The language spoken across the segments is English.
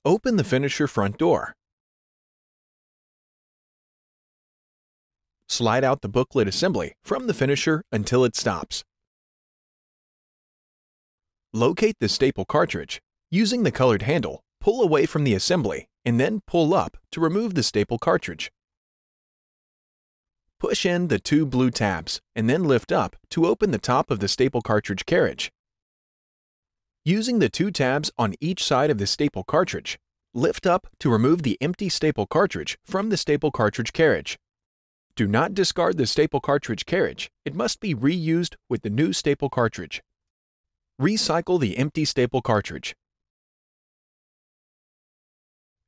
Open the finisher front door. Slide out the booklet assembly from the finisher until it stops. Locate the staple cartridge. Using the colored handle, pull away from the assembly and then pull up to remove the staple cartridge. Push in the two blue tabs and then lift up to open the top of the staple cartridge carriage. Using the two tabs on each side of the staple cartridge, lift up to remove the empty staple cartridge from the staple cartridge carriage. Do not discard the staple cartridge carriage. It must be reused with the new staple cartridge. Recycle the empty staple cartridge.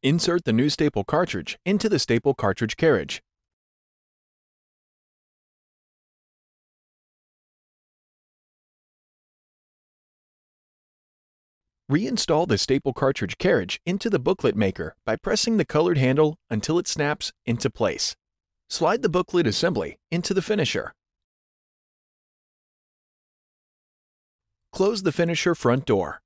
Insert the new staple cartridge into the staple cartridge carriage. Reinstall the staple cartridge carriage into the booklet maker by pressing the colored handle until it snaps into place. Slide the booklet assembly into the finisher. Close the finisher front door.